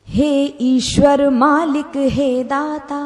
हे ईश्वर मालिक हे दाता,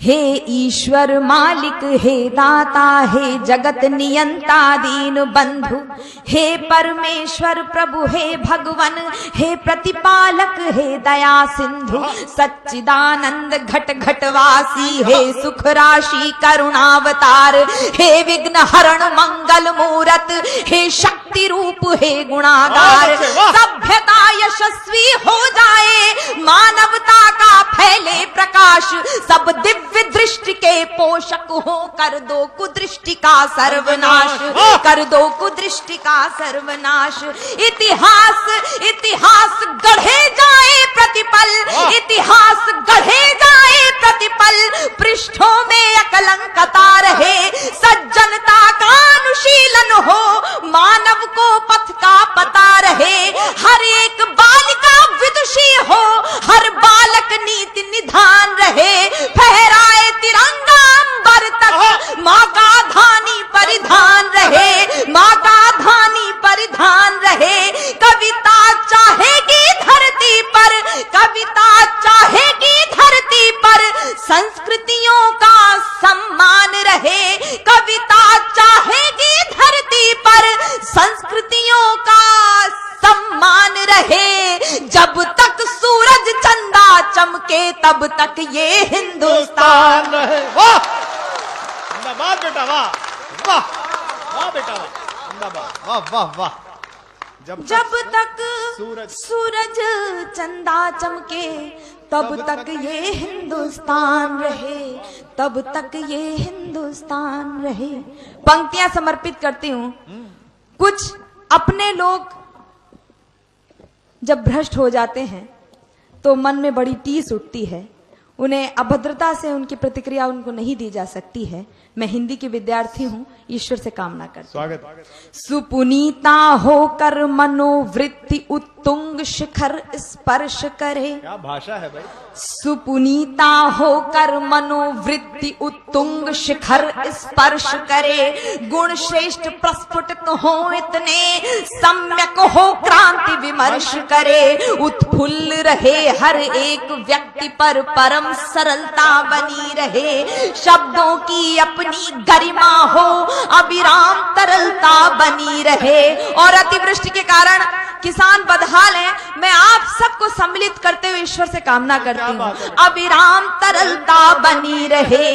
हे ईश्वर मालिक हे दाता, हे जगत नियंता दीन बंधु, हे परमेश्वर प्रभु, हे भगवन, हे प्रतिपालक, हे दया सिंधु, सच्चिदानंद घट घटवासी, हे सुख राशि करुणावतार, हे विघ्न हरण मंगल मूरत, हे शक्ति रूप, हे गुणागार। सभ्यता यशस्वी हो जाए, मानवता का फैले प्रकाश, सब दिव्य दृष्टि के पोषक हो, कर दो कुदृष्टि का सर्वनाश, कर दो कुदृष्टि का सर्वनाश। इतिहास इतिहास गढ़े जाए प्रतिपल, इतिहास गढ़े जाए प्रतिपल, पृष्ठों में अकलंकता रहे, सज्जनता का अनुशीलन हो, मानव को पथ का पता रहे, हर एक बालिका विदुषी हो, हर बालक नीति निधान रहे, फहराए तिरंगा अंबर तक, माँ का धानी परिधान रहे, माँ का धानी परिधान रहे। कविता चाहेगी धरती पर, कविता चाहेगी धरती पर, संस्कृतियों का सम्मान रहे, कविता चाहेगी धरती पर, संस्कृतियों का सम्मान रहे। जब तक सूरज चंदा चमके तब तक ये हिंदुस्तान रहे। वाह जिंदाबाद बेटा, वाह वाह वाह बेटा, वाह जिंदाबाद, वाह वाह वाह। जब तक सूरज चंदा चमके तब तक ये हिंदुस्तान रहे, तब तक ये हिंदुस्तान रहे। पंक्तियां समर्पित करती हूँ। कुछ अपने लोग जब भ्रष्ट हो जाते हैं तो मन में बड़ी टीस उठती है, उन्हें अभद्रता से उनकी प्रतिक्रिया उनको नहीं दी जा सकती है। मैं हिंदी की विद्यार्थी हूँ, ईश्वर से कामना करती हूँ। सुपुनीता होकर मनोवृत्ति उत्तुंग शिखर स्पर्श करे। क्या भाषा है भाई। सुपुनीता होकर मनोवृत्ति उत्तुंग शिखर स्पर्श करे, गुण श्रेष्ठ प्रस्फुटित हो इतने, सम्यक हो क्रांति विमर्श करे, उत्फुल्ल रहे हर एक व्यक्ति पर परम सरलता बनी रहे, शब्दों की अपनी गरिमा हो, अविराम तरलता बनी रहे। और अतिवृष्टि के कारण किसान बदहाल हैं, मैं आप सबको सम्मिलित करते हुए ईश्वर से कामना करती हूँ, अविराम तरलता बनी रहे।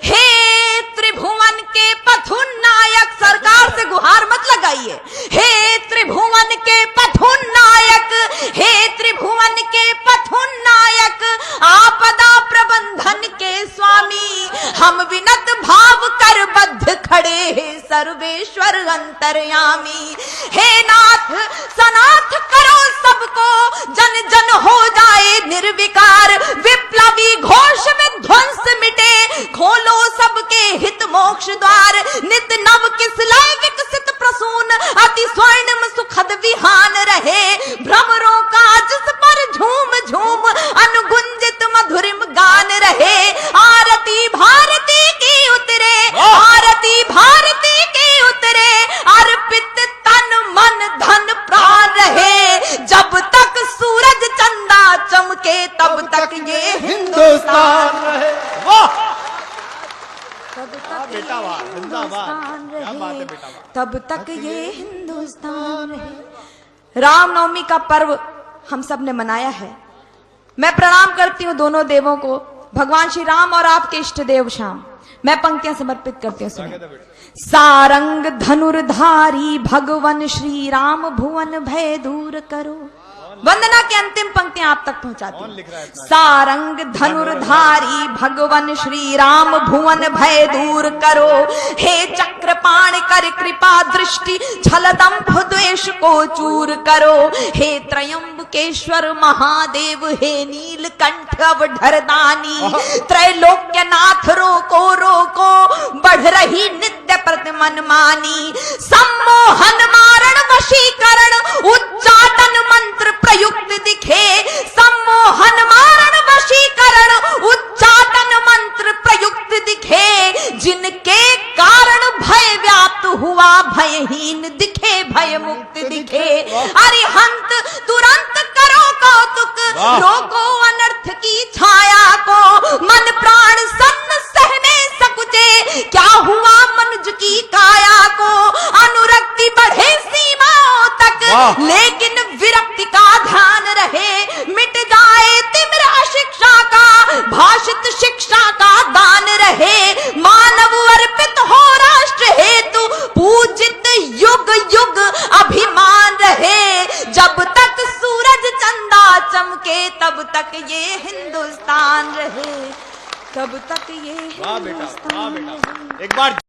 हे त्रिभुवन के पथुनायक, सरकार से गुहार मत लगाइए, हे त्रिभुवन के पथुनायक, हे त्रिभुवन के पथुनायक, आपदा प्रबंधन के स्वामी, हम विनत भाव कर बद्ध खड़े हैं सर्वेश्वर अंतर्यामी। हे नाथ सनाथ करो सबको, जन जन हो जाए निर्विकार, विप्लवी घोष में ध्वंस मिटे, खोलो सबके हित मोक्ष द्वार, नित नव किसलय विकसित प्रसून, अति स्वर्णिम सुखद विहान रहे, भ्रमरों का जिस पर झूम झूम अनुगुंजित मधुरिम गान रहे। आरती भारती की उतरे, आरती भारती की उतरे, अर्पित तन मन धन प्राण रहे, जब तक सूरज चंदा चमके तब तक ये हिंदुस्तान रहे। वाह तब तक बेटा, वाह हिंदुस्तान क्या बात है रहे, बेटा, वाह। तब तक ये हिंदुस्तान रहे। रामनवमी का पर्व हम सब ने मनाया है। मैं प्रणाम करती हूँ दोनों देवों को, भगवान श्री राम और आपके इष्ट देव श्याम। मैं पंक्तियां समर्पित करती हूँ, सुनिए। सारंग धनुर्धारी भगवन श्री राम, भुवन भय दूर करो। वंदना की अंतिम पंक्तियां आप तक पहुंचाती हूं। सारंग धनुर्धारी भगवन श्री राम, भुवन भय दूर करो, हे चक्रपाण कर कृपा दृष्टि, छल दंभ द्वेष को चूर करो, हे त्रयंबकेश्वर महादेव, हे नीलकंठ अवधरदानी, त्रैलोक्यनाथ रोको रोको, बढ़ रही नित्य प्रति मनमानी, सम्मोहन मारण वशीकरण, उच्चाटन मंत्र प्रयुक्त दिखे, सम्मोहन मारण वशीकरण, उच्चाटन मंत्र प्रयुक्त दिखे, जिनके कारण भय व्याप्त हुआ भयहीन दिखे, भय मुक्त दिखे, वाह। रोको अनर्थ की छाया को, मन प्राण सन्न सहमे सकुचे, क्या हुआ मनुज की काया को, अनुरक्ति बढ़े सीमाओं तक, वाह। लेकिन विरक्ति का ध्यान रहे, मिट जाए तिमिर अशिक्षा का, भाषित शिक्षा का दान रहे, मानव अर्पित हो राष्ट्र हेतु, पूजित युग युग अभिमान रहे, जब तक सूरज चंदा चमके तब तक ये हिंदुस्तान रहे, तब तक ये वाह बेटा, वाह हिंदुस्तान बेटा, रहे। एक बार